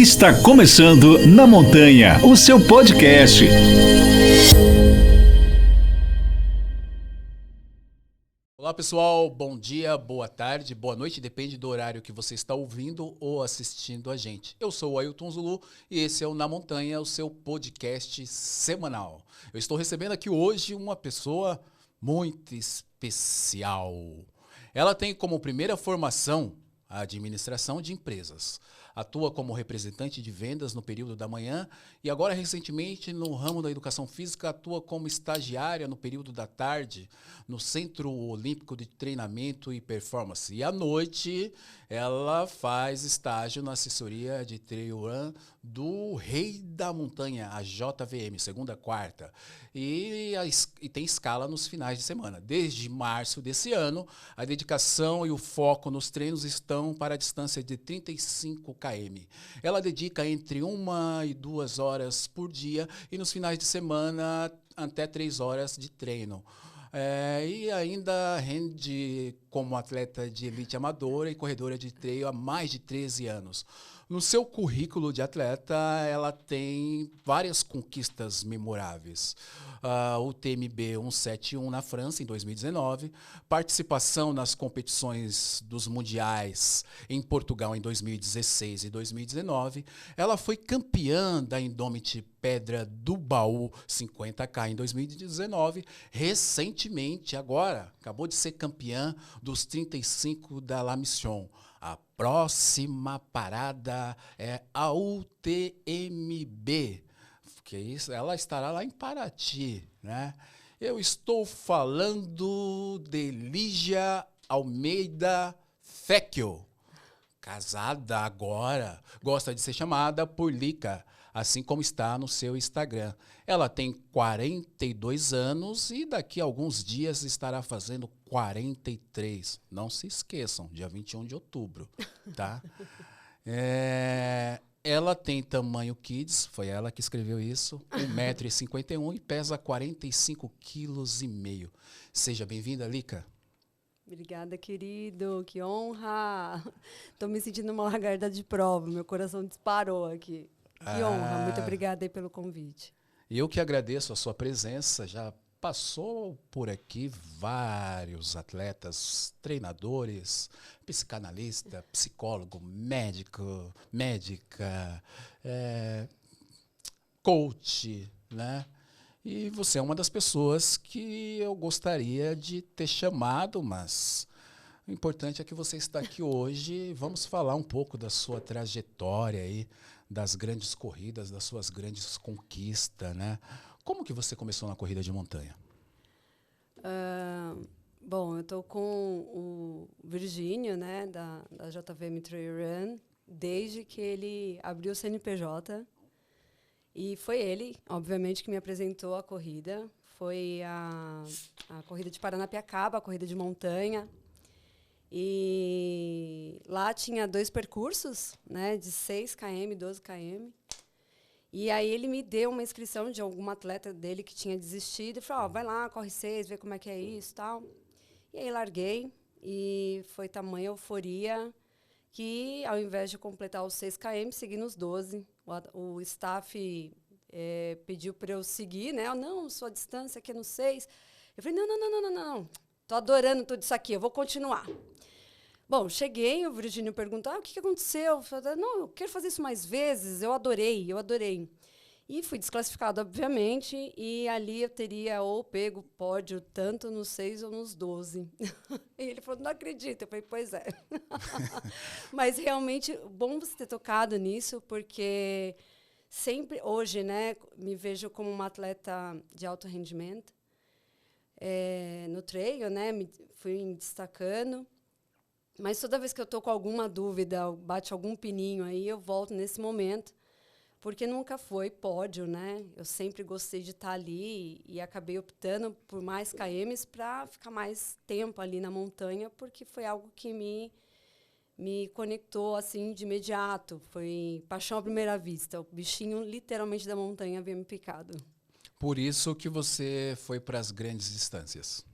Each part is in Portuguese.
Está começando Na Montanha, o seu podcast. Olá pessoal, bom dia, boa tarde, boa noite, depende do horário que você está ouvindo ou assistindo a gente. Eu sou o Ailton Zulu e esse é o Na Montanha, o seu podcast semanal. Eu estou recebendo aqui hoje uma pessoa muito especial. Ela tem como primeira formação a administração de empresas. Atua como representante de vendas no período da manhã e agora, recentemente, no ramo da educação física, atua como estagiária no período da tarde no Centro Olímpico de Treinamento e Performance. E à noite, ela faz estágio na assessoria de trail run do Rei da Montanha, a JVM, segunda, quarta. E tem escala nos finais de semana. Desde março desse ano, a dedicação e o foco nos treinos estão para a distância de 35 km. Ela dedica entre 1 e 2 horas por dia e nos finais de semana até 3 horas de treino. E ainda rende como atleta de elite amadora e corredora de trail há mais de 13 anos. No seu currículo de atleta, ela tem várias conquistas memoráveis. O TMB 171 na França, em 2019. Participação nas competições dos mundiais em Portugal, em 2016 e 2019. Ela foi campeã da Indomit Pedra do Baú 50K em 2019. Recentemente, agora, acabou de ser campeã dos 35 da La Mission. A próxima parada é a UTMB, porque isso, ela estará lá em Paraty, né? Eu estou falando de Lígia Almeida Fecchio, casada agora, gosta de ser chamada por Lica, assim como está no seu Instagram. Ela tem 42 anos e daqui a alguns dias estará fazendo 43. Não se esqueçam, dia 21 de outubro, tá? Ela tem tamanho kids, foi ela que escreveu isso, 1,51 m e pesa 45,5 kg. Seja bem-vinda, Lica. Obrigada, querido. Que honra. Estou me sentindo uma lagarta de prova. Meu coração disparou aqui. Que honra. Muito obrigada aí pelo convite. Eu que agradeço a sua presença. Já passou por aqui vários atletas, treinadores, psicanalista, psicólogo, médico, médica, coach, né? E você é uma das pessoas que eu gostaria de ter chamado, mas o importante é que você está aqui hoje. Vamos falar um pouco da sua trajetória aí, das grandes corridas, das suas grandes conquistas, né? Como que você começou na corrida de montanha? Bom, eu estou com o Virgínio, né, da JVM Trail Run, desde que ele abriu o CNPJ. E foi ele, obviamente, que me apresentou a corrida. Foi a corrida de Paranapiacaba, a corrida de montanha. E lá tinha 2 percursos, né, de 6 km, 12 km. E aí ele me deu uma inscrição de algum atleta dele que tinha desistido. E falou, vai lá, corre 6, vê como é que é isso e tal. E aí larguei. E foi tamanha euforia que, ao invés de completar os 6 km, segui nos 12. O staff pediu para eu seguir, né? Não, sua distância aqui é no 6. Eu falei, não. Tô adorando tudo isso aqui, eu vou continuar. Bom, cheguei, o Virgínio perguntou, o que aconteceu? Eu falei, não, eu quero fazer isso mais vezes, eu adorei. E fui desclassificado, obviamente, e ali eu teria ou pego pódio tanto nos 6 ou nos 12. E ele falou, não acredito. Eu falei, pois é. Mas realmente, bom você ter tocado nisso, porque sempre, hoje, né, me vejo como uma atleta de alto rendimento. No trail, né, fui me destacando. Mas toda vez que eu estou com alguma dúvida, bate algum pininho aí, eu volto nesse momento, porque nunca foi pódio, né? Eu sempre gostei de estar ali e acabei optando por mais KMs para ficar mais tempo ali na montanha, porque foi algo que me conectou assim de imediato. Foi paixão à primeira vista. O bichinho literalmente da montanha havia me picado. Por isso que você foi para as grandes distâncias.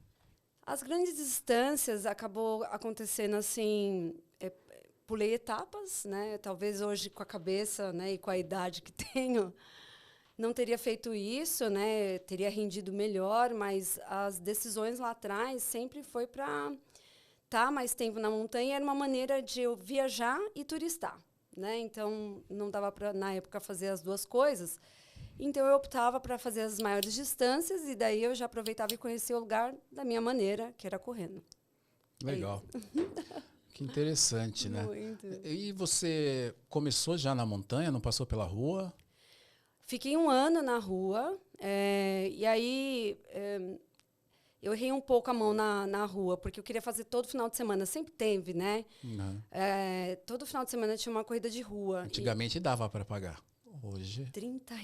As grandes distâncias acabou acontecendo assim, pulei etapas, né? Talvez hoje com a cabeça, né, e com a idade que tenho, não teria feito isso, né? Teria rendido melhor, mas as decisões lá atrás sempre foi para estar mais tempo na montanha. Era uma maneira de eu viajar e turistar, né? Então não dava para na época fazer as duas coisas. Então eu optava para fazer as maiores distâncias e daí eu já aproveitava e conhecia o lugar da minha maneira, que era correndo. Legal. Que interessante, né? Muito. E você começou já na montanha, não passou pela rua? Fiquei 1 ano na rua, e aí eu errei um pouco a mão na rua, porque eu queria fazer todo final de semana. Sempre teve, né? Não. Todo final de semana tinha uma corrida de rua. Antigamente dava para pagar. Hoje, R$ 30,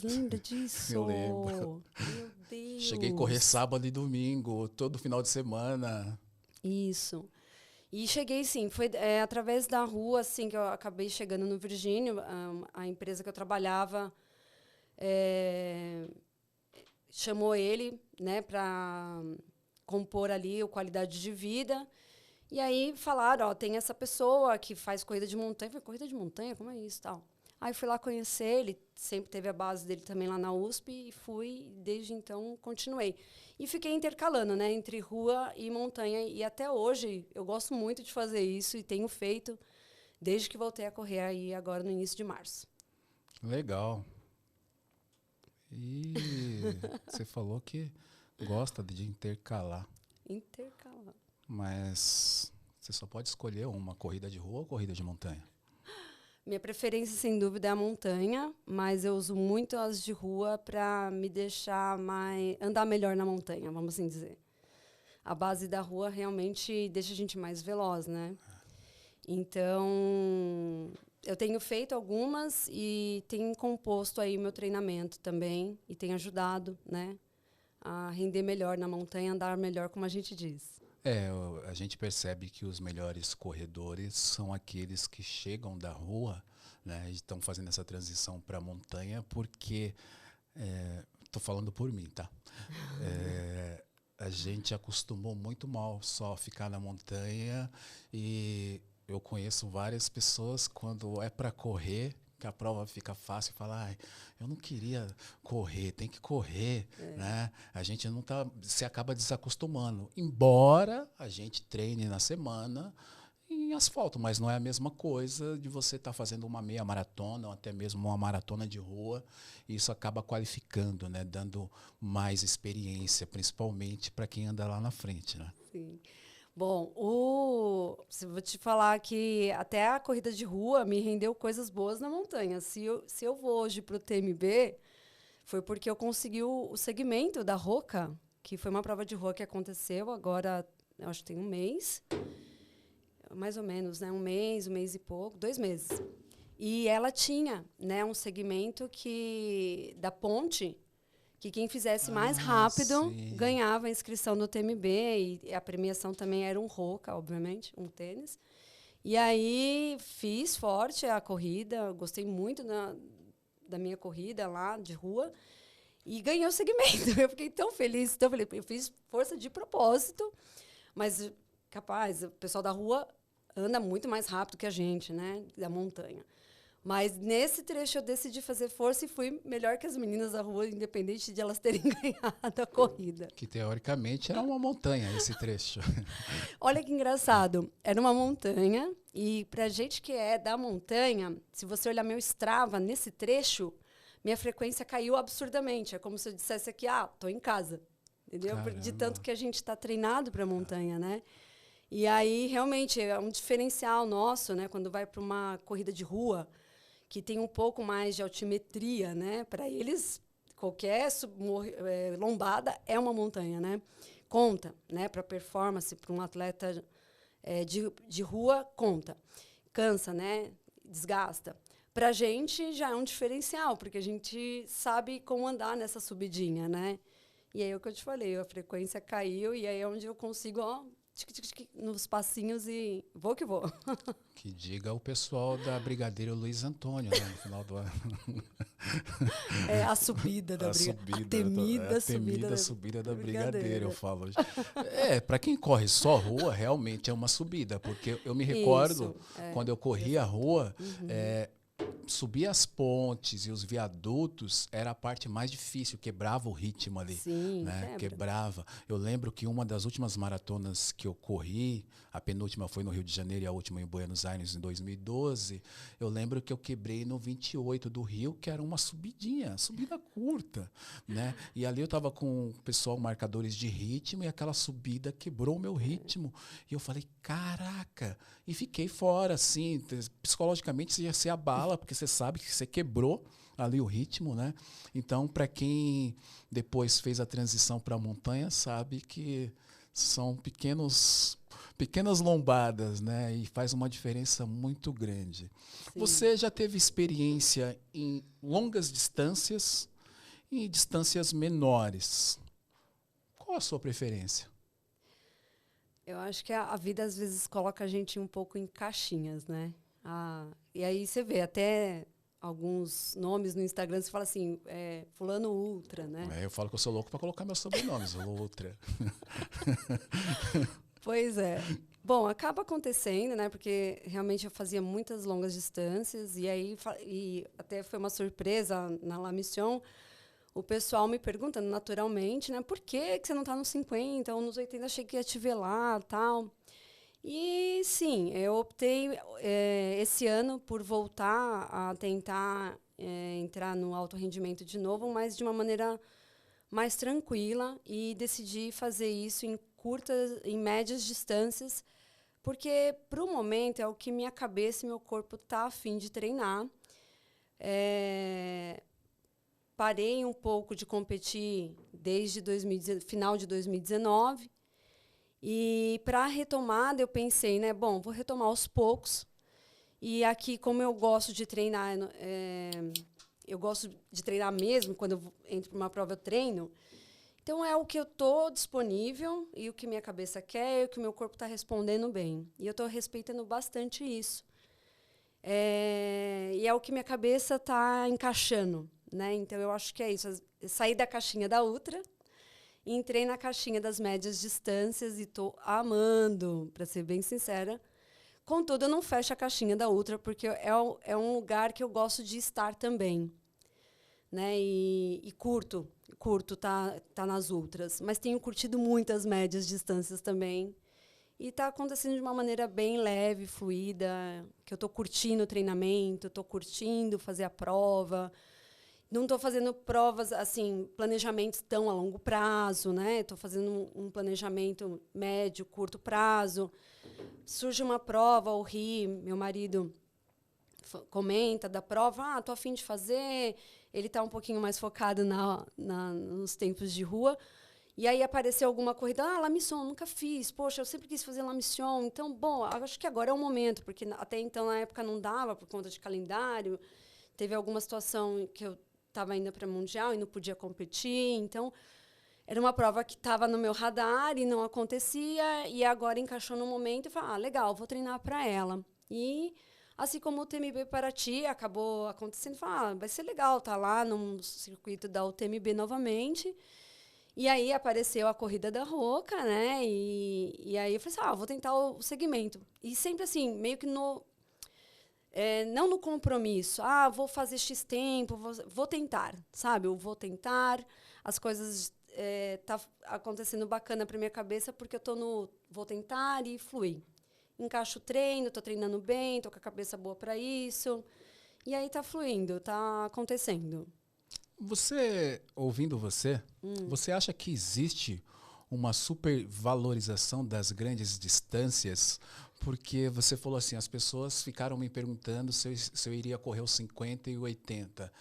lembra disso? Eu lembro. Meu Deus. cheguei a correr sábado e domingo, todo final de semana. Isso. E cheguei, sim, foi através da rua assim, que eu acabei chegando no Virgínio. A empresa que eu trabalhava chamou ele, né, para compor ali a qualidade de vida. E aí falaram, ó, tem essa pessoa que faz corrida de montanha. Eu falei, corrida de montanha? Como é isso, tal? Aí fui lá conhecer, ele sempre teve a base dele também lá na USP, e fui, desde então, continuei. E fiquei intercalando, né, entre rua e montanha, e até hoje eu gosto muito de fazer isso, e tenho feito desde que voltei a correr aí agora no início de março. Legal. E você falou que gosta de intercalar, Intercalar. mas você só pode escolher uma, corrida de rua ou corrida de montanha? Minha preferência, sem dúvida, é a montanha, mas eu uso muito as de rua para me deixar andar melhor na montanha, vamos assim dizer. A base da rua realmente deixa a gente mais veloz, né? Então, eu tenho feito algumas e tenho composto aí meu treinamento também e tem ajudado, né, a render melhor na montanha, andar melhor, como a gente diz. A gente percebe que os melhores corredores são aqueles que chegam da rua, né, e estão fazendo essa transição para a montanha, porque, estou falando por mim, tá? A gente acostumou muito mal só ficar na montanha, e eu conheço várias pessoas, quando é para correr, que a prova fica fácil, fala, eu não queria correr, tem que correr, né? A gente não se acaba desacostumando, embora a gente treine na semana em asfalto, mas não é a mesma coisa de você estar fazendo uma meia maratona ou até mesmo uma maratona de rua. Isso acaba qualificando, né? Dando mais experiência, principalmente para quem anda lá na frente, né? Sim. Bom, vou te falar que até a corrida de rua me rendeu coisas boas na montanha. Se eu vou hoje para o TMB, foi porque eu consegui o segmento da Roca, que foi uma prova de rua que aconteceu agora, eu acho que tem 1 mês, mais ou menos, né? 1 mês e pouco, 2 meses. E ela tinha, né, um segmento da ponte, que quem fizesse mais rápido ganhava a inscrição no TMB, e a premiação também era um Roca, obviamente, um tênis. E aí fiz forte a corrida, gostei muito da minha corrida lá de rua e ganhei o segmento. Eu fiquei tão feliz, então eu fiz força de propósito, mas capaz, o pessoal da rua anda muito mais rápido que a gente, né, da montanha. Mas nesse trecho eu decidi fazer força e fui melhor que as meninas da rua, independente de elas terem ganhado a corrida. Que teoricamente era uma montanha esse trecho. Olha que engraçado. Era uma montanha e pra gente que é da montanha, se você olhar meu Strava nesse trecho, minha frequência caiu absurdamente. É como se eu dissesse aqui, tô em casa. Entendeu? Caramba. De tanto que a gente está treinado para montanha, né? E aí, realmente, é um diferencial nosso, né? Quando vai para uma corrida de rua, que tem um pouco mais de altimetria, né? Para eles, qualquer lombada é uma montanha, né? Conta, né? Para performance, para um atleta de rua, conta. Cansa, né? Desgasta. Para a gente já é um diferencial, porque a gente sabe como andar nessa subidinha, né? E aí é o que eu te falei, a frequência caiu e aí é onde eu consigo nos passinhos e vou que vou. Que diga o pessoal da Brigadeiro Luiz Antônio, né, no final do ano. É a subida da Brigadeiro. A temida subida da Brigadeiro, eu falo. Para quem corre só rua, realmente é uma subida, porque eu me recordo, quando eu corria a rua, subir as pontes e os viadutos era a parte mais difícil, quebrava o ritmo ali. Sim, né? Quebrava. Eu lembro que uma das últimas maratonas que eu corri, a penúltima foi no Rio de Janeiro e a última em Buenos Aires em 2012, eu lembro que eu quebrei no 28 do Rio, que era uma subida curta. Né? E ali eu estava com o pessoal, marcadores de ritmo, e aquela subida quebrou o meu ritmo. E eu falei, caraca! E fiquei fora, assim, psicologicamente você abala, porque você sabe que você quebrou ali o ritmo, né? Então, para quem depois fez a transição para a montanha, sabe que são pequenas lombadas, né? E faz uma diferença muito grande. Sim. Você já teve experiência em longas distâncias e distâncias menores. Qual a sua preferência? Eu acho que a vida às vezes coloca a gente um pouco em caixinhas, né? E aí você vê até alguns nomes no Instagram, você fala assim, fulano ultra, né? Eu falo que eu sou louco para colocar meus sobrenomes, ultra. Pois é. Bom, acaba acontecendo, né? Porque realmente eu fazia muitas longas distâncias e até foi uma surpresa na La Mission, o pessoal me perguntando naturalmente, né? Por que você não está nos 50 ou nos 80? Achei que ia te ver lá, tal. E sim, eu optei esse ano por voltar a tentar entrar no alto rendimento de novo, mas de uma maneira mais tranquila, e decidi fazer isso em médias distâncias, porque para o momento é o que minha cabeça e meu corpo tá a fim de treinar. Parei um pouco de competir desde final de 2019. E para a retomada eu pensei, né, bom, vou retomar aos poucos. E aqui, como eu gosto de treinar, eu gosto de treinar mesmo, quando eu entro para uma prova eu treino. Então é o que eu estou disponível e o que minha cabeça quer e o que meu corpo está respondendo bem. E eu estou respeitando bastante isso. E é o que minha cabeça está encaixando. Né? Então eu acho que é isso. Saí da caixinha da ultra, entrei na caixinha das médias distâncias e estou amando, para ser bem sincera. Contudo, eu não fecho a caixinha da ultra, porque é um lugar que eu gosto de estar também. Né? E curto tá nas ultras. Mas tenho curtido muitas médias distâncias também. E está acontecendo de uma maneira bem leve, fluida, que eu estou curtindo o treinamento, estou curtindo fazer a prova. Não estou fazendo provas, assim, planejamentos tão a longo prazo, né? Estou fazendo um planejamento médio, curto prazo. Surge uma prova, o Ri, meu marido, comenta da prova, estou a fim de fazer. Ele está um pouquinho mais focado nos tempos de rua. E aí apareceu alguma corrida, La Mission, nunca fiz. Poxa, eu sempre quis fazer La Mission. Então, bom, acho que agora é o momento, porque até então, na época, não dava por conta de calendário. Teve alguma situação que eu estava indo para Mundial e não podia competir. Então, era uma prova que estava no meu radar e não acontecia. E agora encaixou no momento e falei, legal, vou treinar para ela. E, assim como o TMB Paraty acabou acontecendo, falei, vai ser legal estar lá no circuito da UTMB novamente. E aí apareceu a corrida da Roca, né? E aí eu falei assim, vou tentar o segmento. E sempre assim, meio que não no compromisso. Vou fazer X tempo, vou tentar, sabe? Eu vou tentar. As coisas tá acontecendo bacana para minha cabeça, porque eu tô no vou tentar e flui. Encaixo o treino, tô treinando bem, tô com a cabeça boa para isso. E aí tá fluindo, tá acontecendo. Ouvindo você, você acha que existe uma supervalorização das grandes distâncias? Porque você falou assim, as pessoas ficaram me perguntando se eu iria correr os 50 e 80.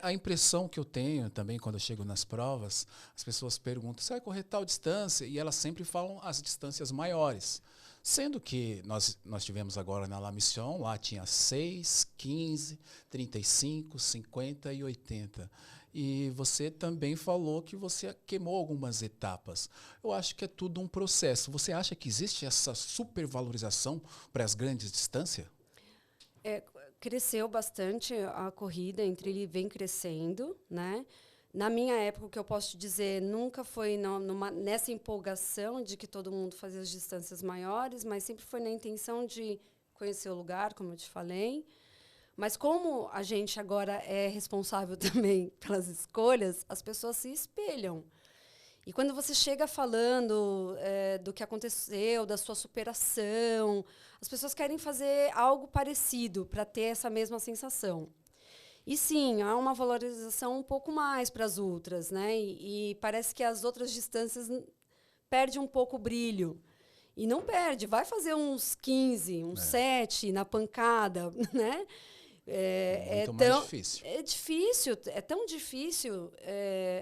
A impressão que eu tenho também quando eu chego nas provas, as pessoas perguntam, você vai correr tal distância? E elas sempre falam as distâncias maiores. Sendo que nós tivemos agora na La Mission, lá tinha 6, 15, 35, 50 e 80. E você também falou que você queimou algumas etapas. Eu acho que é tudo um processo. Você acha que existe essa supervalorização para as grandes distâncias? É, cresceu bastante a corrida, entre ele vem crescendo, né? Na minha época, o que eu posso te dizer, nunca foi nessa empolgação de que todo mundo fazia as distâncias maiores, mas sempre foi na intenção de conhecer o lugar, como eu te falei. Mas como a gente agora é responsável também pelas escolhas, as pessoas se espelham. E quando você chega falando do que aconteceu, da sua superação, as pessoas querem fazer algo parecido para ter essa mesma sensação. E sim, há uma valorização um pouco mais para as ultras, né? E parece que as outras distâncias perdem um pouco o brilho. E não perde, vai fazer uns 15, uns 7 na pancada, né? Muito mais difícil. É difícil, é tão difícil.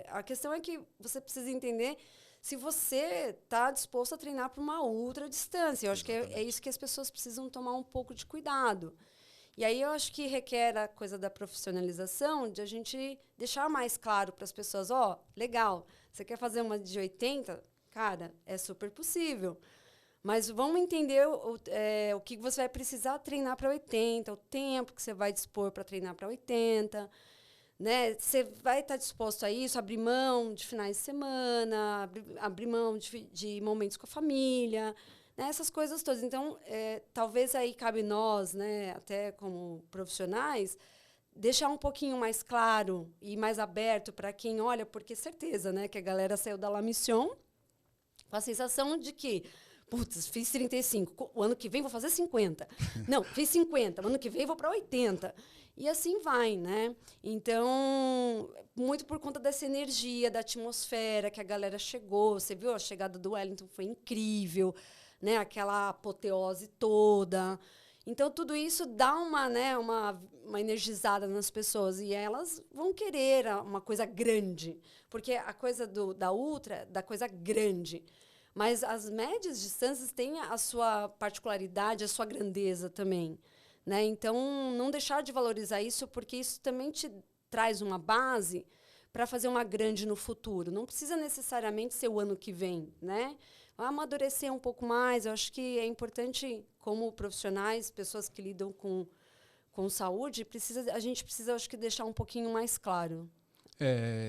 A questão é que você precisa entender se você está disposto a treinar para uma ultra distância. Eu acho que é isso que as pessoas precisam tomar um pouco de cuidado. E aí eu acho que requer a coisa da profissionalização, de a gente deixar mais claro para as pessoas, legal, você quer fazer uma de 80? Cara, é super possível. Mas vamos entender o que você vai precisar treinar para 80, o tempo que você vai dispor para treinar para 80. Né? Você vai estar disposto a isso, abrir mão de finais de semana, abrir mão de momentos com a família, né? Essas coisas todas. Então, talvez aí cabe nós, né, até como profissionais, deixar um pouquinho mais claro e mais aberto para quem olha, porque certeza, né, que a galera saiu da La Mission com a sensação de que putz, fiz 35, o ano que vem vou fazer 50. Não, fiz 50, o ano que vem vou para 80. E assim vai, né? Então, muito por conta dessa energia, da atmosfera que a galera chegou. Você viu, a chegada do Wellington foi incrível, né? Aquela apoteose toda. Então, tudo isso dá uma energizada nas pessoas. E elas vão querer uma coisa grande. Porque a coisa da ultra, da coisa grande. Mas as médias distâncias têm a sua particularidade, a sua grandeza também. Né? Então, não deixar de valorizar isso, porque isso também te traz uma base para fazer uma grande no futuro. Não precisa necessariamente ser o ano que vem. Né? Amadurecer um pouco mais. Eu acho que é importante, como profissionais, pessoas que lidam com saúde, a gente precisa, acho que, deixar um pouquinho mais claro.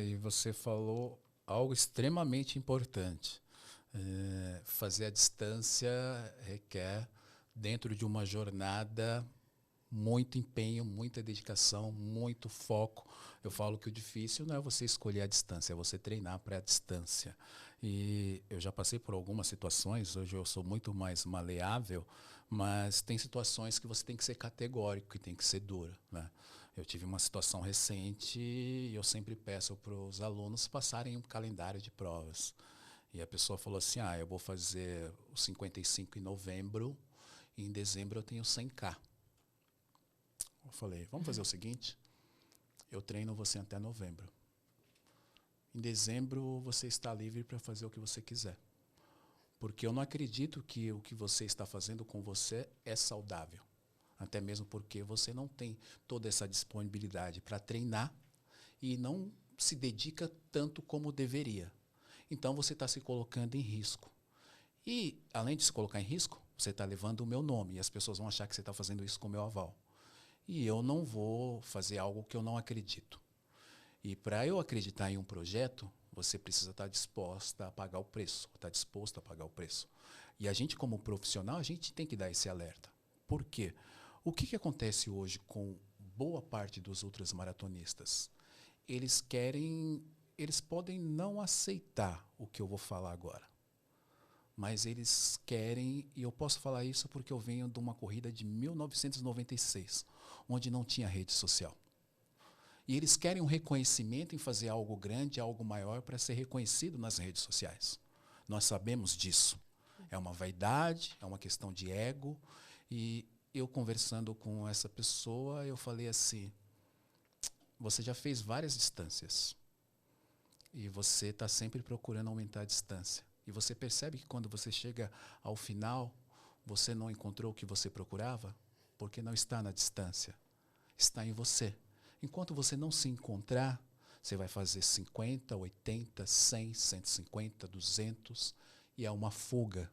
E você falou algo extremamente importante. Fazer a distância requer, dentro de uma jornada, muito empenho, muita dedicação, muito foco. Eu falo que o difícil não é você escolher a distância, é você treinar para a distância. E eu já passei por algumas situações, hoje eu sou muito mais maleável, mas tem situações que você tem que ser categórico, que tem que ser duro, né? Eu tive uma situação recente e eu sempre peço para os alunos passarem um calendário de provas. E a pessoa falou assim, eu vou fazer os 55 em novembro e em dezembro eu tenho 100K. Eu falei, vamos fazer o seguinte, eu treino você até novembro. Em dezembro você está livre para fazer o que você quiser. Porque eu não acredito que o que você está fazendo com você é saudável. Até mesmo porque você não tem toda essa disponibilidade para treinar e não se dedica tanto como deveria. Então, você está se colocando em risco. E, além de se colocar em risco, você está levando o meu nome. E as pessoas vão achar que você está fazendo isso com o meu aval. E eu não vou fazer algo que eu não acredito. E para eu acreditar em um projeto, você precisa estar disposta a pagar o preço. Estar disposto a pagar o preço. E a gente, como profissional, a gente tem que dar esse alerta. Por quê? O que acontece hoje com boa parte dos ultramaratonistas? Eles podem não aceitar o que eu vou falar agora. Mas eles querem, e eu posso falar isso porque eu venho de uma corrida de 1996, onde não tinha rede social. E eles querem um reconhecimento em fazer algo grande, algo maior, para ser reconhecido nas redes sociais. Nós sabemos disso. É uma vaidade, é uma questão de ego. E eu conversando com essa pessoa, eu falei assim, você já fez várias distâncias. E você está sempre procurando aumentar a distância. E você percebe que quando você chega ao final, você não encontrou o que você procurava? Porque não está na distância. Está em você. Enquanto você não se encontrar, Você vai fazer 50, 80, 100, 150, 200 e é uma fuga.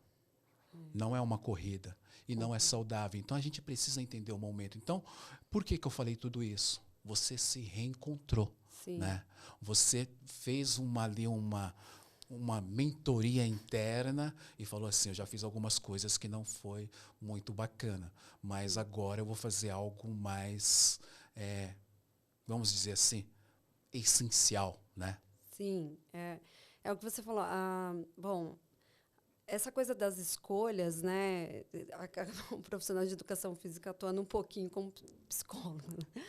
Não é uma corrida e não é saudável. Então a gente precisa entender o momento. Então, por que eu falei tudo isso? Você se reencontrou, Sim. né? Você fez uma mentoria interna e falou assim, eu já fiz algumas coisas que não foi muito bacana, mas agora eu vou fazer algo mais, vamos dizer assim, essencial, né? Sim, é o que você falou. Bom, essa coisa das escolhas, né? O profissional de educação física atuando um pouquinho como psicólogo, né?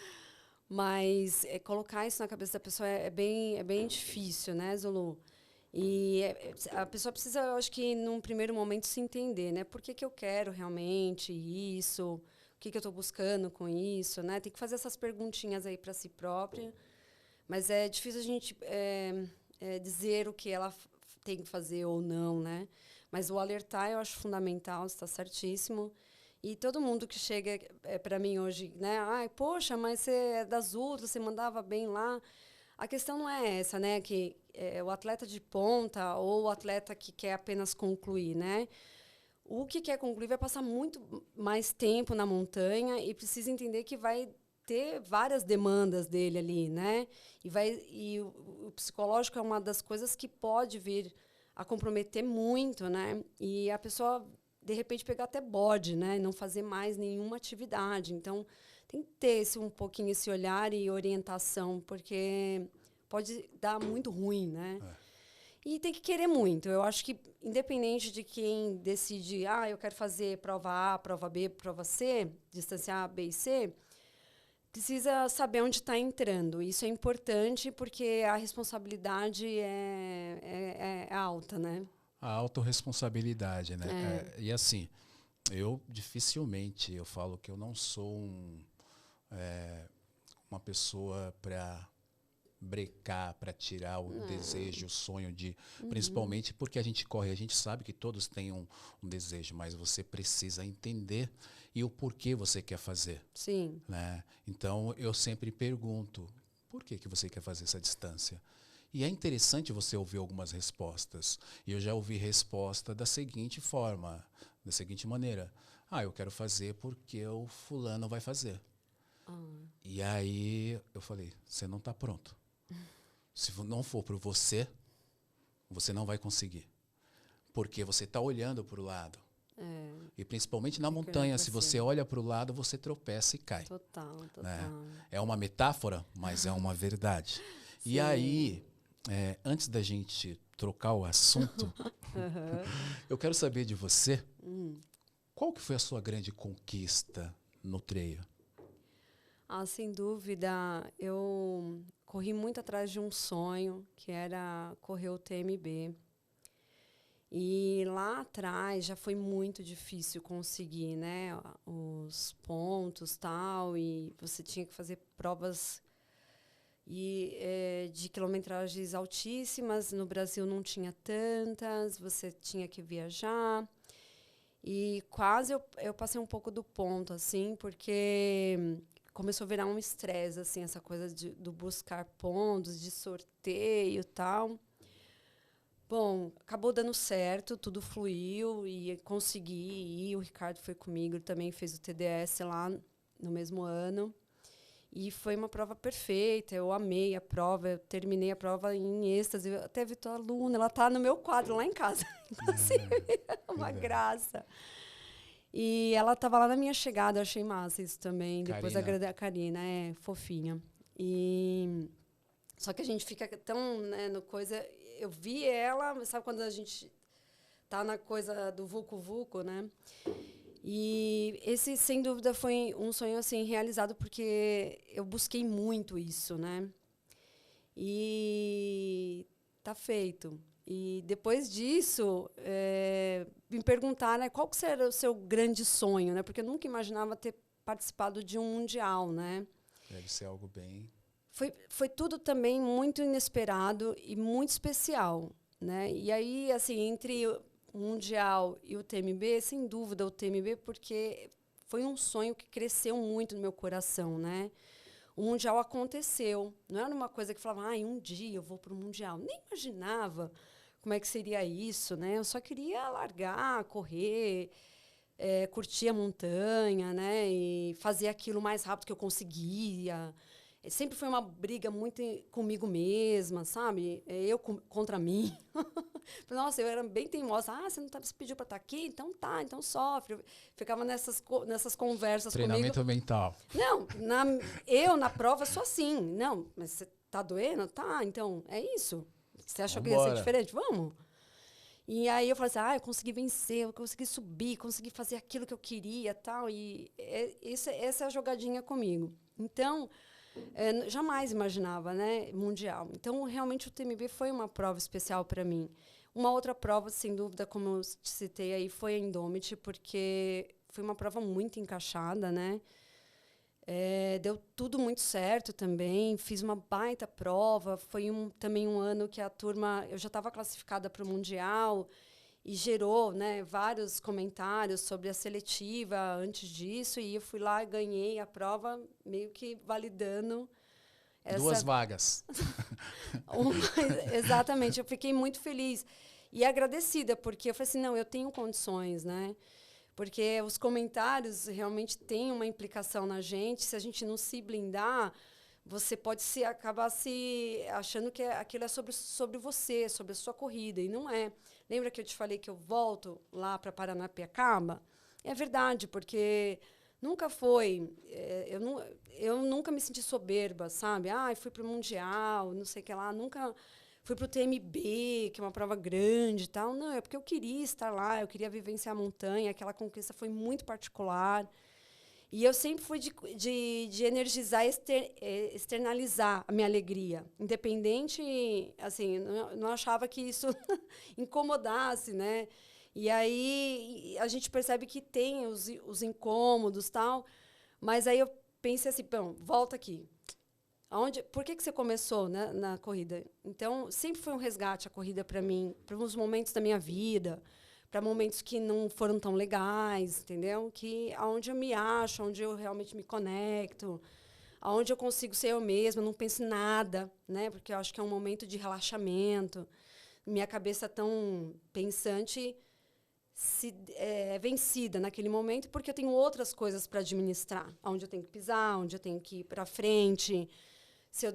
Mas colocar isso na cabeça da pessoa é bem difícil, né, Zulu? E a pessoa precisa, eu acho que, num primeiro momento, se entender, né? Por que eu quero realmente isso? O que eu estou buscando com isso, né? Tem que fazer essas perguntinhas aí para si própria. Mas é difícil a gente dizer o que ela tem que fazer ou não, né? Mas o alertar eu acho fundamental, está certíssimo. E todo mundo que chega para mim hoje, né? Ai, poxa, mas você é das outras, você mandava bem lá. A questão não é essa, né? Que o atleta de ponta ou o atleta que quer apenas concluir, né? O que quer concluir vai passar muito mais tempo na montanha e precisa entender que vai ter várias demandas dele ali, né? E o psicológico é uma das coisas que pode vir a comprometer muito, né? E a pessoa, de repente, pegar até bode, né? E não fazer mais nenhuma atividade. Então, tem que ter um pouquinho esse olhar e orientação, porque pode dar muito ruim, né? E tem que querer muito. Eu acho que, independente de quem decide, eu quero fazer prova A, prova B, prova C, distância A, B e C, precisa saber onde está entrando. Isso é importante porque a responsabilidade é alta, né? A autorresponsabilidade, né? E assim, eu dificilmente, eu falo que eu não sou uma pessoa para brecar, para tirar o desejo, o sonho de... Principalmente porque a gente corre, a gente sabe que todos têm um desejo, mas você precisa entender e o porquê você quer fazer. Sim. Né? Então, eu sempre pergunto, por que você quer fazer essa distância? E é interessante você ouvir algumas respostas. E eu já ouvi resposta da seguinte forma, da seguinte maneira. Eu quero fazer porque o fulano vai fazer. E aí eu falei, você não está pronto. Se não for por você, você não vai conseguir. Porque você está olhando para o lado. E principalmente na montanha, se você olha para o lado, você tropeça e cai. Total. Né? É uma metáfora, mas é uma verdade. E aí, antes da gente trocar o assunto, eu quero saber de você, qual que foi a sua grande conquista no trail? Sem dúvida, eu corri muito atrás de um sonho, que era correr o TMB. E lá atrás já foi muito difícil conseguir, né, os pontos tal, e você tinha que fazer provas de quilometragens altíssimas. No Brasil não tinha tantas, você tinha que viajar. E quase eu passei um pouco do ponto, assim, porque começou a virar um estresse, assim, essa coisa do buscar pontos, de sorteio e tal. Bom, acabou dando certo, tudo fluiu e consegui ir. O Ricardo foi comigo, ele também fez o TDS lá no mesmo ano. E foi uma prova perfeita, eu amei a prova, eu terminei a prova em êxtase. Eu até vi tua aluna, ela está no meu quadro lá em casa, inclusive, é uma graça. E ela estava lá na minha chegada, eu achei massa isso também. Depois a Karina, fofinha. Só que a gente fica tão, né, no coisa... Eu vi ela, sabe quando a gente tá na coisa do vucu-vucu, né? E esse, sem dúvida, foi um sonho assim realizado porque eu busquei muito isso, né? E tá feito. E depois disso, me perguntaram, né, qual que era o seu grande sonho, né? Porque eu nunca imaginava ter participado de um mundial, né? Deve ser algo bem... Foi tudo também muito inesperado e muito especial, né? E aí, assim, entre o Mundial e o TMB, sem dúvida o TMB, porque foi um sonho que cresceu muito no meu coração, né? o Mundial aconteceu. Não era uma coisa que falava, um dia eu vou para o Mundial. Nem imaginava como é que seria isso, né? Eu só queria largar, correr, curtir a montanha, né? E fazer aquilo o mais rápido que eu conseguia. Sempre foi uma briga muito comigo mesma, sabe? Eu contra mim. Nossa, eu era bem teimosa. Você não você pediu para estar aqui? Então tá, então sofre. Eu ficava nessas conversas Treinamento comigo. mental. Não, na prova sou assim. Não, mas você tá doendo? Tá, então é isso. Você achou que ia ser diferente? Vamos. E aí eu falei assim, eu consegui vencer, eu consegui subir, consegui fazer aquilo que eu queria, tal. E essa é a jogadinha comigo. Então, jamais imaginava, né, mundial. Então, realmente, o TMB foi uma prova especial para mim. Uma outra prova, sem dúvida, como eu te citei aí, foi a Indomit, porque foi uma prova muito encaixada, né? Deu tudo muito certo também. Fiz uma baita prova. Foi também um ano que a turma... Eu já estava classificada para o Mundial e gerou, né, vários comentários sobre a seletiva antes disso. E eu fui lá e ganhei a prova, meio que validando... 2 vagas. Exatamente. Eu fiquei muito feliz e agradecida, porque eu falei assim, não, eu tenho condições, né? Porque os comentários realmente têm uma implicação na gente. Se a gente não se blindar, você pode acabar se achando que aquilo é sobre você, sobre a sua corrida, e não é. Lembra que eu te falei que eu volto lá para Paranapiacaba? É verdade, porque nunca foi... eu nunca me senti soberba, sabe? Fui para o Mundial, não sei o que lá, nunca... Fui para o TMB, que é uma prova grande e tal. Não, é porque eu queria estar lá, eu queria vivenciar a montanha. Aquela conquista foi muito particular. E eu sempre fui de energizar e externalizar a minha alegria. Independente, assim, não achava que isso incomodasse, né? E aí a gente percebe que tem os incômodos e tal. Mas aí eu pensei assim, bom, volta aqui. Por que você começou, né, na corrida? Então, sempre foi um resgate a corrida para mim, para uns momentos da minha vida, para momentos que não foram tão legais, entendeu? Que aonde eu me acho, onde eu realmente me conecto, aonde eu consigo ser eu mesma, não penso em nada, né? Porque eu acho que é um momento de relaxamento. Minha cabeça tão pensante é vencida naquele momento, porque eu tenho outras coisas para administrar, onde eu tenho que pisar, onde eu tenho que ir para frente. Se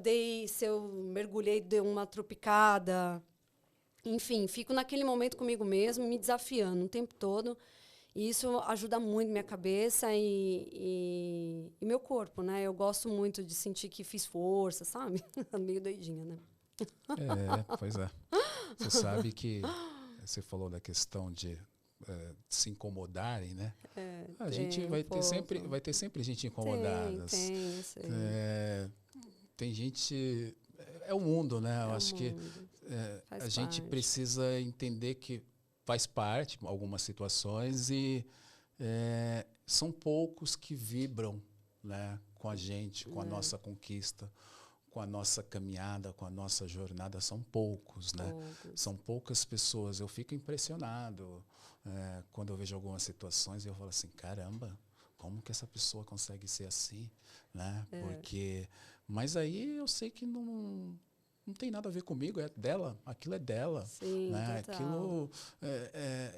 eu mergulhei, dei uma tropicada. Enfim, fico naquele momento comigo mesmo, me desafiando o tempo todo. E isso ajuda muito minha cabeça e meu corpo, né? Eu gosto muito de sentir que fiz força, sabe? Meio doidinha, né? Pois é. Você sabe que você falou da questão de se incomodarem, né? A gente vai ter sempre gente incomodada. Tem gente... É o mundo, né? Eu acho que a gente precisa entender que faz parte algumas situações e são poucos que vibram, né, com a gente, com a nossa conquista, com a nossa caminhada, com a nossa jornada. São poucos, né? São poucas pessoas. Eu fico impressionado quando eu vejo algumas situações e eu falo assim, caramba, como que essa pessoa consegue ser assim, né? Porque... Mas aí eu sei que não tem nada a ver comigo, é dela, aquilo é dela. Sim, né? total. Aquilo,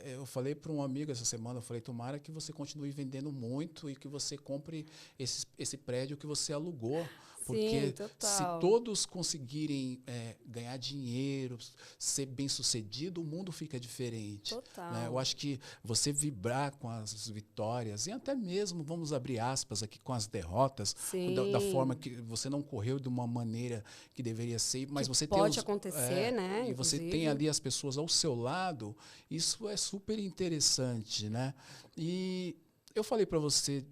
eu falei para um amigo essa semana, eu falei, tomara que você continue vendendo muito e que você compre esse prédio que você alugou. Porque se todos conseguirem ganhar dinheiro, ser bem-sucedido, o mundo fica diferente. Né? Eu acho que você vibrar com as vitórias e até mesmo, vamos abrir aspas aqui, com as derrotas, da forma que você não correu de uma maneira que deveria ser, mas você pode acontecer, né? E você tem ali as pessoas ao seu lado, isso é super interessante, né? E eu falei para você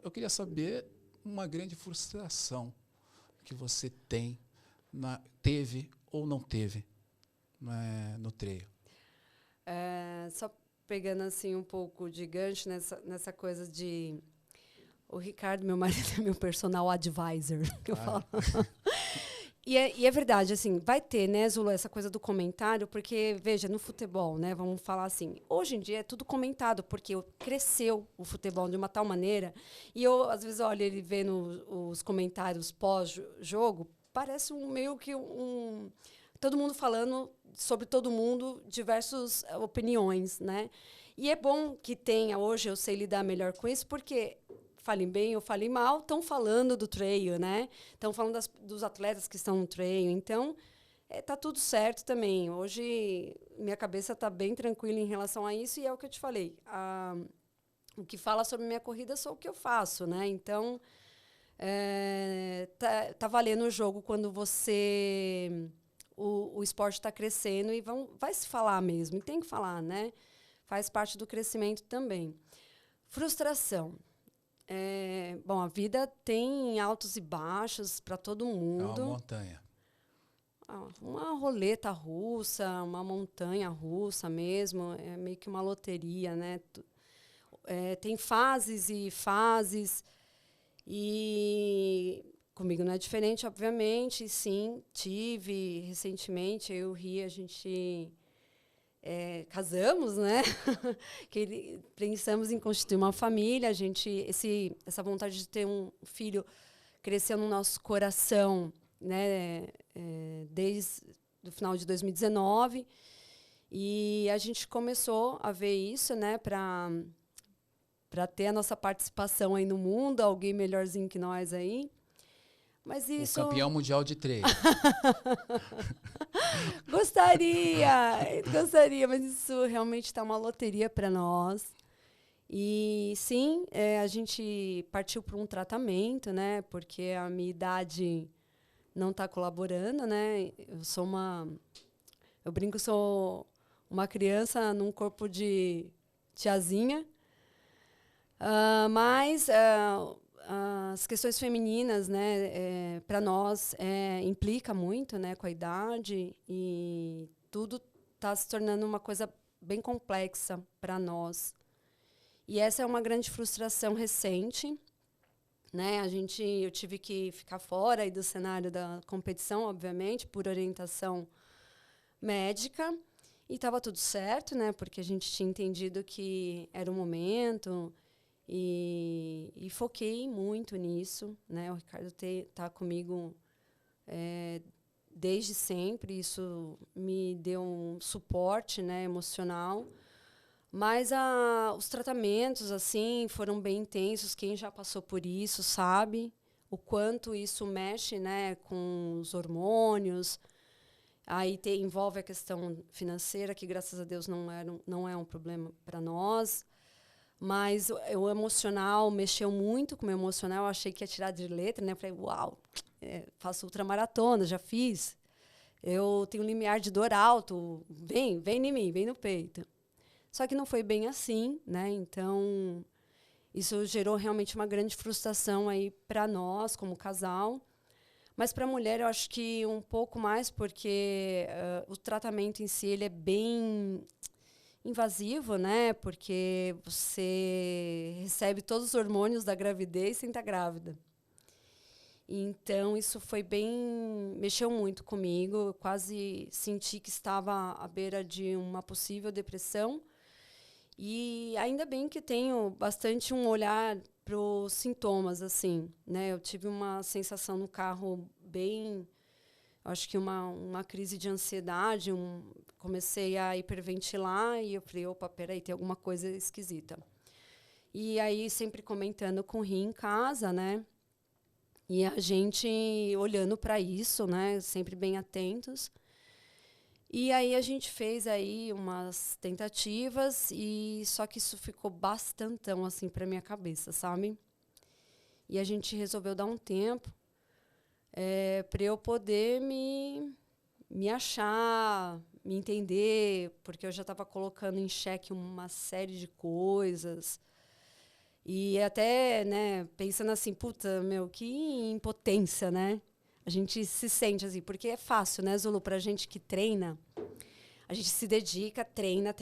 eu queria saber uma grande frustração que você teve ou não teve no trail. Só pegando assim um pouco de gancho nessa coisa de... O Ricardo, meu marido, é meu personal advisor, que eu falo. E é verdade, assim, vai ter, né, Zulu, essa coisa do comentário, porque, veja, no futebol, né, vamos falar assim, hoje em dia é tudo comentado, porque cresceu o futebol de uma tal maneira, e eu, às vezes, olho ele vendo os comentários pós-jogo, parece meio que todo mundo falando sobre todo mundo, diversas opiniões, né? E é bom que tenha, hoje eu sei lidar melhor com isso, porque falem bem ou falem mal, estão falando do trail, né? Estão falando dos atletas que estão no trail. Então, tá tudo certo também. Hoje, minha cabeça está bem tranquila em relação a isso, e é o que eu te falei. O que fala sobre minha corrida sou o que eu faço, né? Então, tá valendo o jogo quando o esporte está crescendo e vai se falar mesmo. E tem que falar, né? Faz parte do crescimento também. Frustração. Bom, a vida tem altos e baixos para todo mundo. É uma montanha. Uma roleta russa, uma montanha russa mesmo, é meio que uma loteria, né? Tem fases e fases, e comigo não é diferente, obviamente. Sim, tive recentemente, eu e o Ri, a gente... casamos, né? Pensamos em constituir uma família. Essa vontade de ter um filho cresceu no nosso coração, né? Desde o final de 2019, e a gente começou a ver isso, né? Para ter a nossa participação aí no mundo, alguém melhorzinho que nós aí. Mas isso... O campeão mundial de trail. Gostaria, mas isso realmente está uma loteria para nós. E sim, a gente partiu para um tratamento, né? Porque a minha idade não está colaborando, né? Eu brinco, sou uma criança num corpo de tiazinha. Mas as questões femininas, né, para nós implica muito, né, com a idade, e tudo está se tornando uma coisa bem complexa para nós. E essa é uma grande frustração recente, né? Eu tive que ficar fora aí do cenário da competição, obviamente, por orientação médica, e estava tudo certo, né? Porque a gente tinha entendido que era o momento. E foquei muito nisso, né? O Ricardo está comigo desde sempre. Isso me deu um suporte, né, emocional. Mas os tratamentos assim foram bem intensos. Quem já passou por isso sabe o quanto isso mexe, né, com os hormônios. Aí envolve a questão financeira, que graças a Deus não é um problema para nós. Mas o emocional mexeu muito com o meu emocional. Eu achei que ia tirar de letra, né? Eu falei, uau, faço ultramaratona, já fiz. Eu tenho um limiar de dor alto. Vem em mim, vem no peito. Só que não foi bem assim, né? Então, isso gerou realmente uma grande frustração aí para nós, como casal. Mas para a mulher, eu acho que um pouco mais, porque o tratamento em si ele é bem invasivo, né? Porque você recebe todos os hormônios da gravidez sem estar grávida. Então, isso mexeu muito comigo. Eu quase senti que estava à beira de uma possível depressão. E ainda bem que tenho bastante um olhar para os sintomas, assim, né? Eu tive uma sensação no carro acho que uma crise de ansiedade, comecei a hiperventilar e eu falei, opa, peraí, tem alguma coisa esquisita. E aí, sempre comentando com o Ri em casa, né? E a gente olhando para isso, né? Sempre bem atentos. E aí a gente fez aí umas tentativas, só que isso ficou bastantão assim para minha cabeça, sabe? E a gente resolveu dar um tempo para eu poder me achar, me entender, porque eu já estava colocando em xeque uma série de coisas. E até, né, pensando assim, puta, que impotência, né? A gente se sente assim, porque é fácil, né, Zulu, pra gente que treina, a gente se dedica, treina,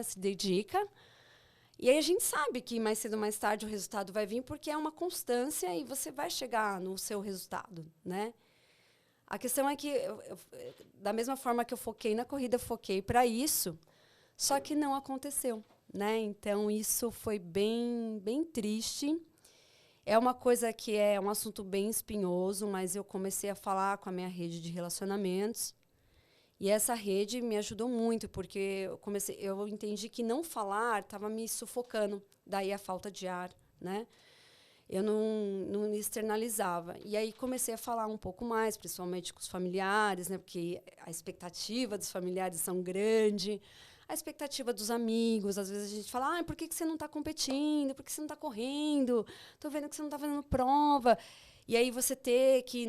se dedica, e aí a gente sabe que mais cedo ou mais tarde o resultado vai vir, porque é uma constância e você vai chegar no seu resultado, né? A questão é que, da mesma forma que eu foquei na corrida, eu foquei para isso, só que não aconteceu, né? Então, isso foi bem, bem triste. É uma coisa que é um assunto bem espinhoso, mas eu comecei a falar com a minha rede de relacionamentos. E essa rede me ajudou muito, porque eu entendi que não falar estava me sufocando, daí a falta de ar, né? Eu não externalizava. E aí comecei a falar um pouco mais, principalmente com os familiares, né? Porque a expectativa dos familiares são grande, a expectativa dos amigos. Às vezes a gente fala, por que você não está competindo? Por que você não está correndo? Estou vendo que você não está fazendo prova. E aí você ter que...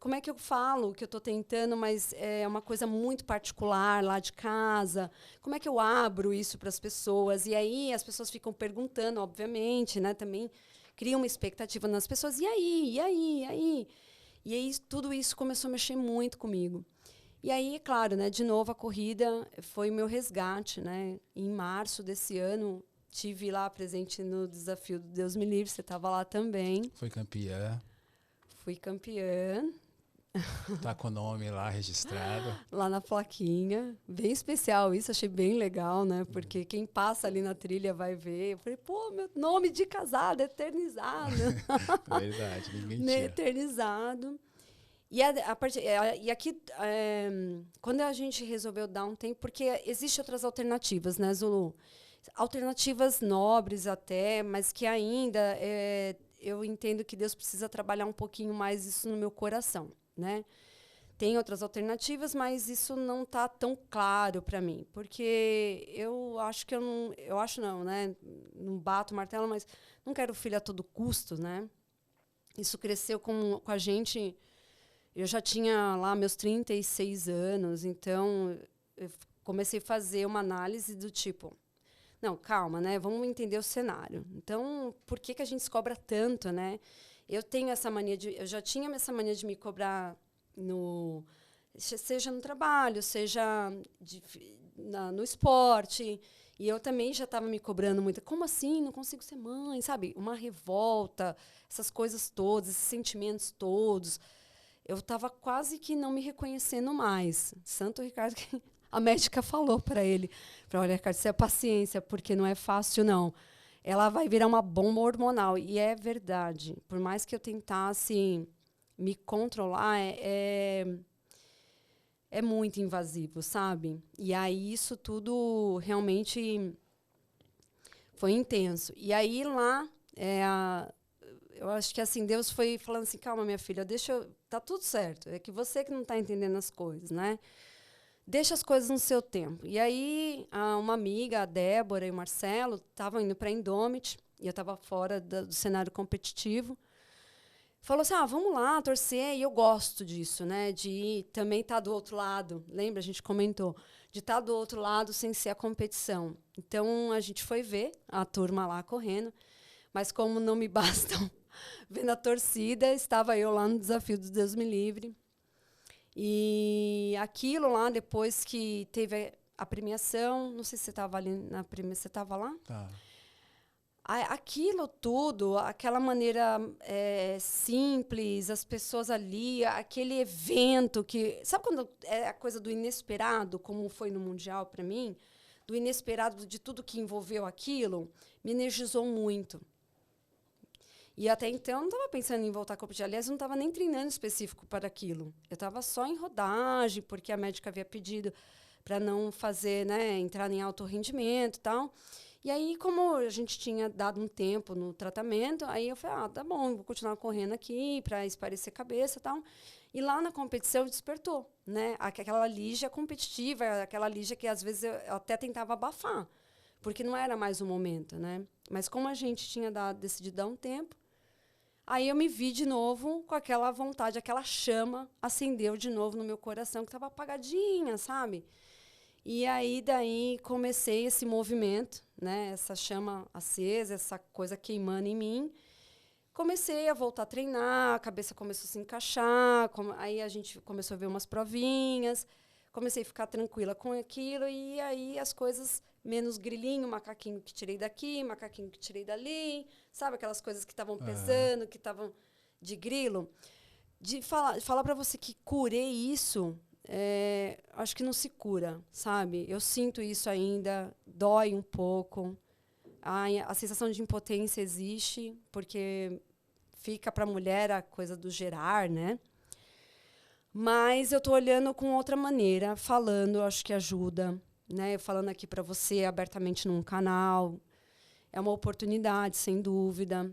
como é que eu falo que eu estou tentando, mas é uma coisa muito particular lá de casa? Como é que eu abro isso para as pessoas? E aí as pessoas ficam perguntando, obviamente, né? Também cria uma expectativa nas pessoas. E aí? E aí? E aí? E aí tudo isso começou a mexer muito comigo. E aí, claro, né? De novo, a corrida foi o meu resgate, né? Em março desse ano, estive lá presente no desafio do Deus Me Livre, você estava lá também. Foi campeã. Fui campeã. Tá com o nome lá registrado. Lá na plaquinha. Bem especial isso, achei bem legal, né? Porque quem passa ali na trilha vai ver. Eu falei, pô, meu nome de casada, eternizado. Verdade, ninguém tira. Eternizado. E, aqui, quando a gente resolveu dar um tempo, porque existem outras alternativas, né, Zulu? Alternativas nobres até, mas que ainda eu entendo que Deus precisa trabalhar um pouquinho mais isso no meu coração, né? Tem outras alternativas, mas isso não está tão claro para mim, porque eu acho que eu acho não, né? Não bato o martelo, mas não quero filho a todo custo, né? Isso cresceu com a gente. Eu já tinha lá meus 36 anos, então eu comecei a fazer uma análise do tipo, não, calma, né? Vamos entender o cenário. Então, por que a gente se cobra tanto, né? Eu já tinha essa mania de me cobrar seja no trabalho, seja no esporte. E eu também já estava me cobrando muito. Como assim? Não consigo ser mãe, sabe? Uma revolta, essas coisas todas, esses sentimentos todos. Eu estava quase que não me reconhecendo mais. Santo Ricardo, que a médica falou para ele, olha, Ricardo, isso é paciência, porque não é fácil, não. Ela vai virar uma bomba hormonal. E é verdade. Por mais que eu tentasse me controlar, é muito invasivo, sabe? E aí isso tudo realmente foi intenso. E aí lá, eu acho que assim, Deus foi falando assim, calma, minha filha, tá tudo certo. É que você que não está entendendo as coisas, né? Deixa as coisas no seu tempo. E aí, uma amiga, a Débora e o Marcelo, estavam indo para a Indomit, e eu estava fora do cenário competitivo. Falou assim, vamos lá, torcer, e eu gosto disso, né? De também estar do outro lado. Lembra? A gente comentou. De estar do outro lado sem ser a competição. Então, a gente foi ver a turma lá correndo, mas como não me bastam vendo a torcida, estava eu lá no desafio do Deus Me Livre. E aquilo lá, depois que teve a premiação, não sei se você estava ali na premiação, você estava lá? Tá. Aquilo tudo, aquela maneira simples, as pessoas ali, aquele evento que... Sabe quando é a coisa do inesperado, como foi no Mundial para mim? Do inesperado de tudo que envolveu aquilo, me energizou muito. E até então, eu não estava pensando em voltar a competir. Aliás, eu não estava nem treinando específico para aquilo. Eu estava só em rodagem, porque a médica havia pedido para não fazer, né, entrar em alto rendimento e tal. E aí, como a gente tinha dado um tempo no tratamento, aí eu falei, tá bom, vou continuar correndo aqui para espairecer a cabeça e tal. E lá na competição despertou, né? Aquela Lígia competitiva, aquela Lígia que às vezes eu até tentava abafar, porque não era mais o momento, né? Mas como a gente tinha decidido dar um tempo, aí eu me vi de novo com aquela vontade, aquela chama acendeu de novo no meu coração, que estava apagadinha, sabe? E aí, daí, comecei esse movimento, né? Essa chama acesa, essa coisa queimando em mim. Comecei a voltar a treinar, a cabeça começou a se encaixar, aí a gente começou a ver umas provinhas, comecei a ficar tranquila com aquilo, e aí as coisas, menos grilinho, macaquinho que tirei daqui, macaquinho que tirei dali, sabe aquelas coisas que estavam pesando, que estavam de grilo? de falar para você que curei isso, acho que não se cura, sabe? Eu sinto isso ainda, dói um pouco. A sensação de impotência existe, porque fica para a mulher a coisa do gerar, né? Mas eu estou olhando com outra maneira, falando, acho que ajuda, né? Falando aqui para você abertamente num canal. É uma oportunidade, sem dúvida,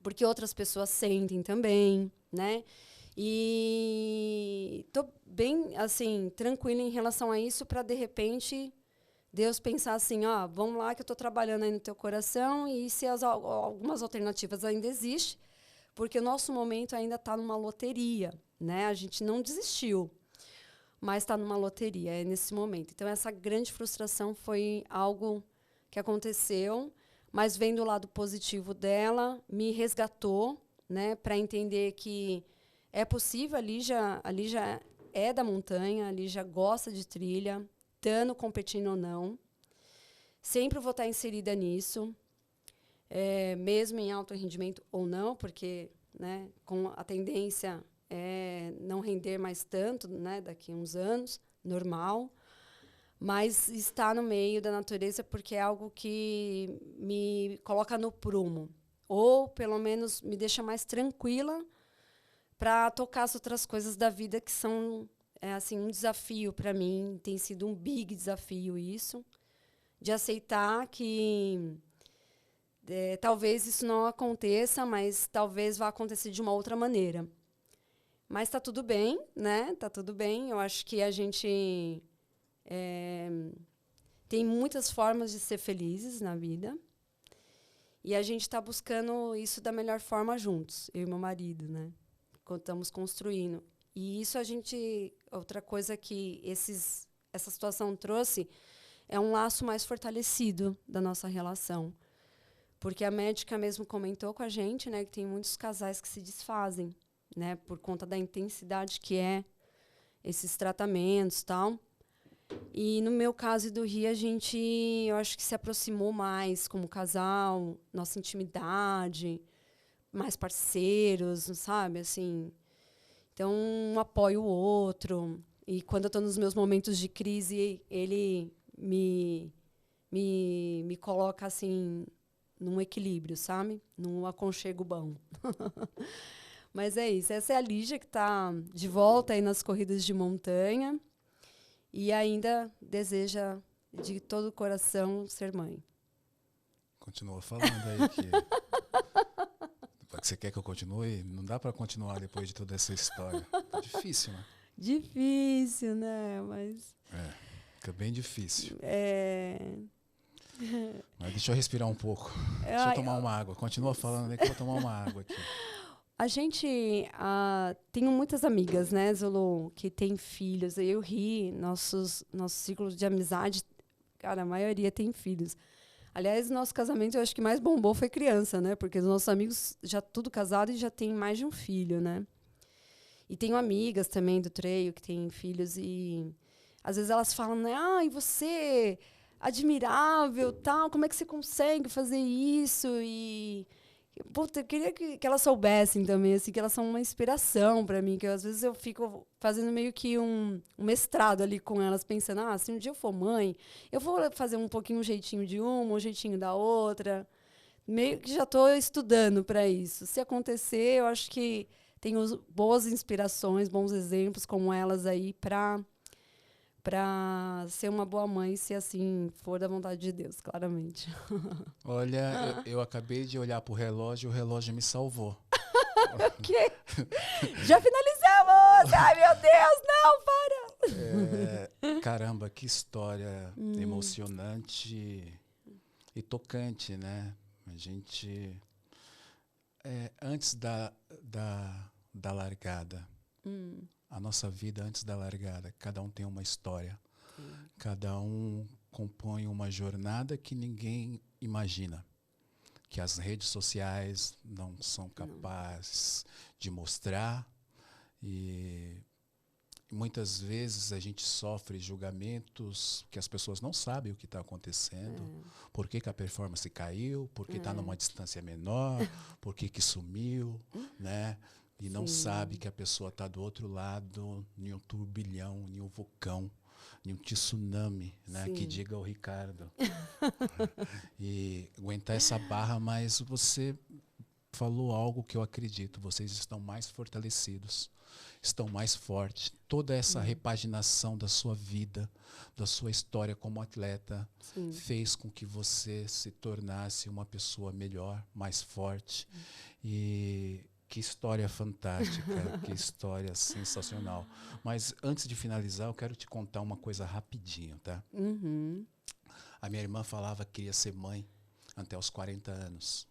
porque outras pessoas sentem também, né? E estou bem, assim, tranquila em relação a isso, para, de repente, Deus pensar assim, vamos lá que eu estou trabalhando aí no teu coração, e se algumas alternativas ainda existem, porque o nosso momento ainda está numa loteria, né? A gente não desistiu, mas está numa loteria, nesse momento. Então, essa grande frustração foi algo que aconteceu, mas vendo o lado positivo dela, me resgatou, né, para entender que é possível. Ali já é da montanha, ali já gosta de trilha, estando competindo ou não. Sempre vou estar inserida nisso, mesmo em alto rendimento ou não, porque, né, com a tendência não render mais tanto, né, daqui a uns anos, normal. Mas está no meio da natureza porque é algo que me coloca no prumo, ou pelo menos me deixa mais tranquila para tocar as outras coisas da vida que são assim, um desafio para mim. Tem sido um big desafio isso, de aceitar que talvez isso não aconteça, mas talvez vá acontecer de uma outra maneira. Mas está tudo bem, né? Tá tudo bem. Eu acho que a gente tem muitas formas de ser felizes na vida. E a gente está buscando isso da melhor forma juntos, eu e meu marido, né? Estamos construindo. E isso outra coisa que essa situação trouxe é um laço mais fortalecido da nossa relação. Porque a médica mesmo comentou com a gente, né, que tem muitos casais que se desfazem, né, por conta da intensidade que esses tratamentos e tal. E no meu caso e do Ri, eu acho que se aproximou mais como casal, nossa intimidade, mais parceiros, sabe? Assim, então, um apoia o outro. E quando eu estou nos meus momentos de crise, ele me coloca assim num equilíbrio, sabe? Num aconchego bom. Mas é isso. Essa é a Lígia, que está de volta aí nas corridas de montanha. E ainda deseja de todo o coração ser mãe. Continua falando aí que você quer que eu continue? Não dá para continuar depois de toda essa história. Tá difícil, né? Difícil, né? Mas fica bem difícil. Mas deixa eu respirar um pouco. Deixa eu tomar uma água. Continua falando aí que eu vou tomar uma água aqui. A gente tenho muitas amigas, né, Zulu, que tem filhos. Eu Ri, nossos ciclos de amizade, cara, a maioria tem filhos. Aliás, nosso casamento, eu acho que mais bombou foi criança, né? Porque os nossos amigos já tudo casado e já tem mais de um filho, né? E tenho amigas também do treino que têm filhos e às vezes elas falam, né? E você admirável, tal, como é que você consegue fazer isso? E eu queria que elas soubessem também, assim, que elas são uma inspiração para mim, que às vezes eu fico fazendo meio que um mestrado ali com elas, pensando, se um dia eu for mãe, eu vou fazer um pouquinho um jeitinho de uma, um jeitinho da outra. Meio que já estou estudando para isso. Se acontecer, eu acho que tenho boas inspirações, bons exemplos como elas aí para ser uma boa mãe, se assim for da vontade de Deus, claramente. Olha, eu acabei de olhar pro relógio e o relógio me salvou. quê? Já finalizamos! Ai, meu Deus, não, para! Caramba, que história emocionante e tocante, né? A gente... antes da largada, a nossa vida antes da largada, cada um tem uma história. Cada um compõe uma jornada que ninguém imagina, que as redes sociais não são capazes de mostrar. E muitas vezes a gente sofre julgamentos que as pessoas não sabem o que está acontecendo, por que a performance caiu, por que está numa distância menor, por que sumiu, né? E não Sim. sabe que a pessoa está do outro lado, em um turbilhão, em um vulcão, em um tsunami, né? Sim. Que diga o Ricardo. E aguentar essa barra, mas você falou algo que eu acredito. Vocês estão mais fortalecidos, estão mais fortes. Toda essa repaginação da sua vida, da sua história como atleta, Sim. fez com que você se tornasse uma pessoa melhor, mais forte. E que história fantástica, que história sensacional. Mas antes de finalizar, eu quero te contar uma coisa rapidinho, tá? Uhum. A minha irmã falava que queria ser mãe até os 40 anos.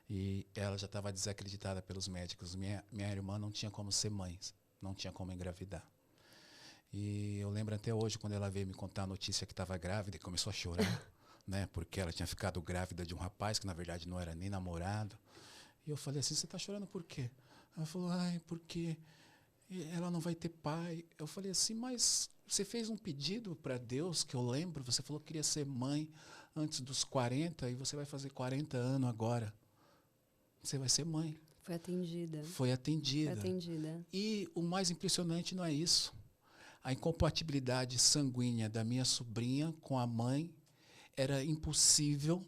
E ela já estava desacreditada pelos médicos. Minha irmã não tinha como ser mãe, não tinha como engravidar. E eu lembro até hoje, quando ela veio me contar a notícia que estava grávida, e começou a chorar, né? Porque ela tinha ficado grávida de um rapaz que, na verdade, não era nem namorado. E eu falei assim, você está chorando por quê? Ela falou, ai, porque ela não vai ter pai. Eu falei assim, mas você fez um pedido para Deus, que eu lembro, você falou que queria ser mãe antes dos 40 e você vai fazer 40 anos agora. Você vai ser mãe. Foi atendida. Foi atendida. Foi atendida. E o mais impressionante não é isso. A incompatibilidade sanguínea da minha sobrinha com a mãe era impossível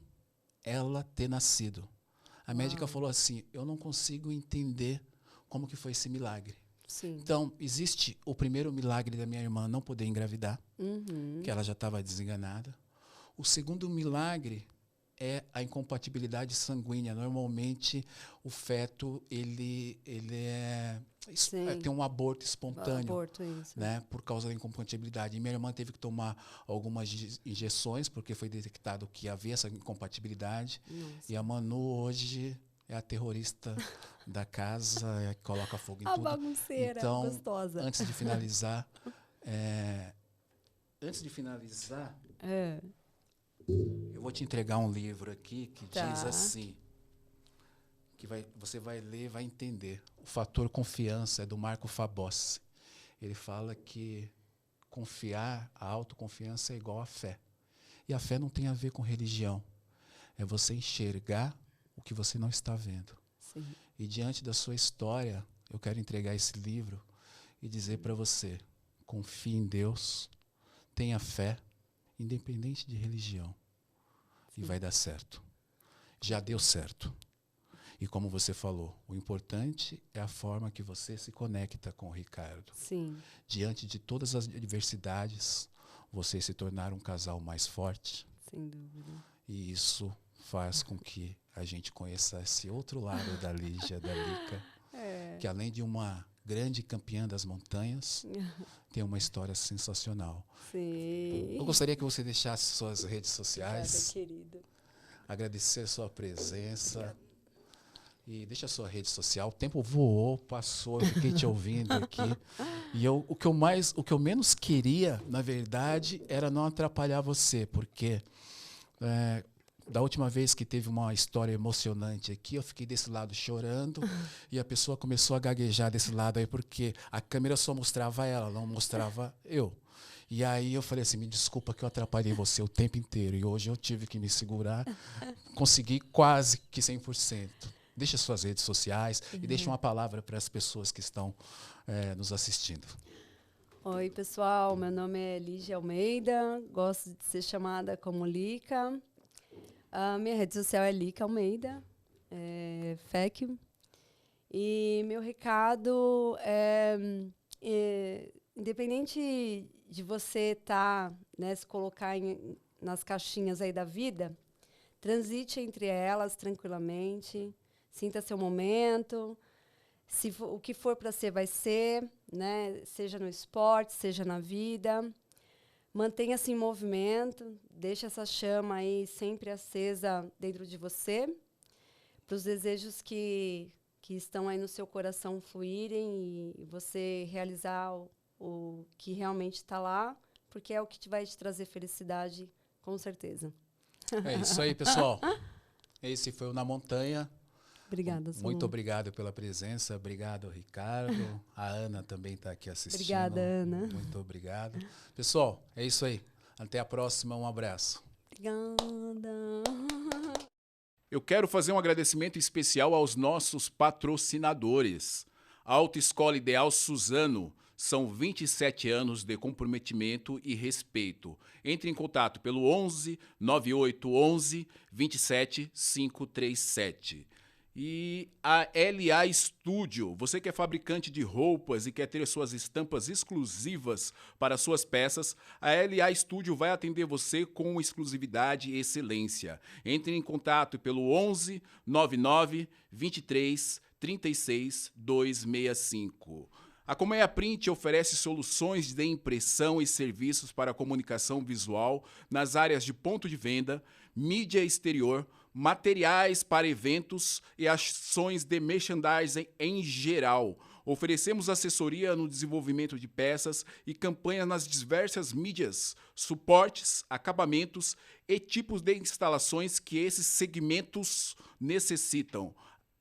ela ter nascido. A médica falou assim, eu não consigo entender como que foi esse milagre. Sim. Então, existe o primeiro milagre da minha irmã não poder engravidar, que ela já estava desenganada. O segundo milagre é a incompatibilidade sanguínea. Normalmente, o feto tem um aborto espontâneo, Aborto, isso. né, por causa da incompatibilidade. E minha irmã teve que tomar algumas injeções, porque foi detectado que havia essa incompatibilidade. Nossa. E a Manu hoje é a terrorista da casa, coloca fogo em A tudo. bagunceira, Então, gostosa. antes de finalizar, eu vou te entregar um livro aqui que Tá. diz assim, que você vai ler, vai entender. O Fator Confiança é do Marco Fabossi. Ele fala que confiar, a autoconfiança é igual à fé. E a fé não tem a ver com religião. É você enxergar o que você não está vendo. Sim. E diante da sua história, eu quero entregar esse livro e dizer para você, confie em Deus, tenha fé, independente de religião. E vai dar certo. Já deu certo. E como você falou, o importante é a forma que você se conecta com o Ricardo. Sim. Diante de todas as adversidades, você se tornar um casal mais forte. Sem dúvida. E isso faz com que a gente conheça esse outro lado da Lígia, da Lica, que além de uma grande campeã das montanhas, tem uma história sensacional. Sim. Eu gostaria que você deixasse suas redes sociais, Obrigada, querido. agradecer a sua presença. E deixa a sua rede social. O tempo voou, passou, eu fiquei te ouvindo aqui. E o que eu menos queria, na verdade, era não atrapalhar você, porque da última vez que teve uma história emocionante aqui, eu fiquei desse lado chorando e a pessoa começou a gaguejar desse lado aí, porque a câmera só mostrava ela, não mostrava eu. E aí eu falei assim, me desculpa que eu atrapalhei você o tempo inteiro. E hoje eu tive que me segurar, consegui quase que 100%. Deixa suas redes sociais e deixa uma palavra para as pessoas que estão nos assistindo. Oi, pessoal. Meu nome é Lígia Almeida. Gosto de ser chamada como Lica. A minha rede social é Lica Almeida, FEC. E meu recado independente de você se colocar nas caixinhas aí da vida, transite entre elas tranquilamente. Sinta seu momento. O que for para ser, vai ser, né? Seja no esporte, seja na vida. Mantenha-se em movimento. Deixe essa chama aí sempre acesa dentro de você, para os desejos que estão aí no seu coração fluírem e você realizar o que realmente está lá, porque é o que vai te trazer felicidade, com certeza. É isso aí, pessoal. Esse foi o Na Montanha. Obrigada, Solon. Muito obrigado pela presença. Obrigado, Ricardo. A Ana também está aqui assistindo. Obrigada, Ana. Muito obrigado. Pessoal, é isso aí. Até a próxima. Um abraço. Obrigada. Eu quero fazer um agradecimento especial aos nossos patrocinadores. Autoescola Ideal Suzano. São 27 anos de comprometimento e respeito. Entre em contato pelo 11 9811 27 537. E a LA Studio, você que é fabricante de roupas e quer ter suas estampas exclusivas para suas peças, a LA Studio vai atender você com exclusividade e excelência. Entre em contato pelo 11 99 23 36 265. A Colmeia Print oferece soluções de impressão e serviços para comunicação visual nas áreas de ponto de venda, mídia exterior, materiais para eventos e ações de merchandising em geral. Oferecemos assessoria no desenvolvimento de peças e campanhas nas diversas mídias, suportes, acabamentos e tipos de instalações que esses segmentos necessitam.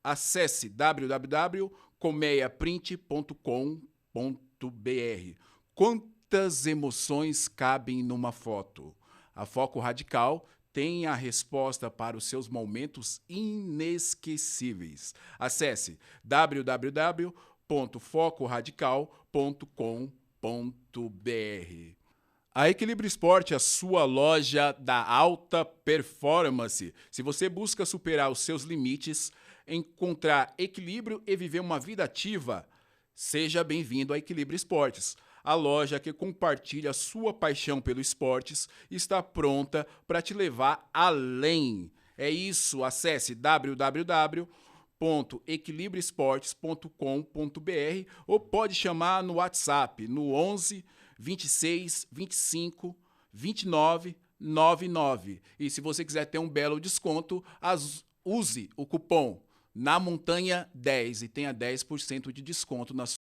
Acesse www.colmeiaprint.com.br. Quantas emoções cabem numa foto? A Foco Radical tem a resposta para os seus momentos inesquecíveis. Acesse www.focoradical.com.br. A Equilíbrio Esporte, a sua loja da alta performance. Se você busca superar os seus limites, encontrar equilíbrio e viver uma vida ativa, seja bem-vindo a Equilíbrio Esportes. A loja que compartilha sua paixão pelo esportes está pronta para te levar além. É isso, acesse www.equilibrioesportes.com.br ou pode chamar no WhatsApp no 11 26 25 29 99. E se você quiser ter um belo desconto, use o cupom Na Montanha 10 e tenha 10% de desconto nas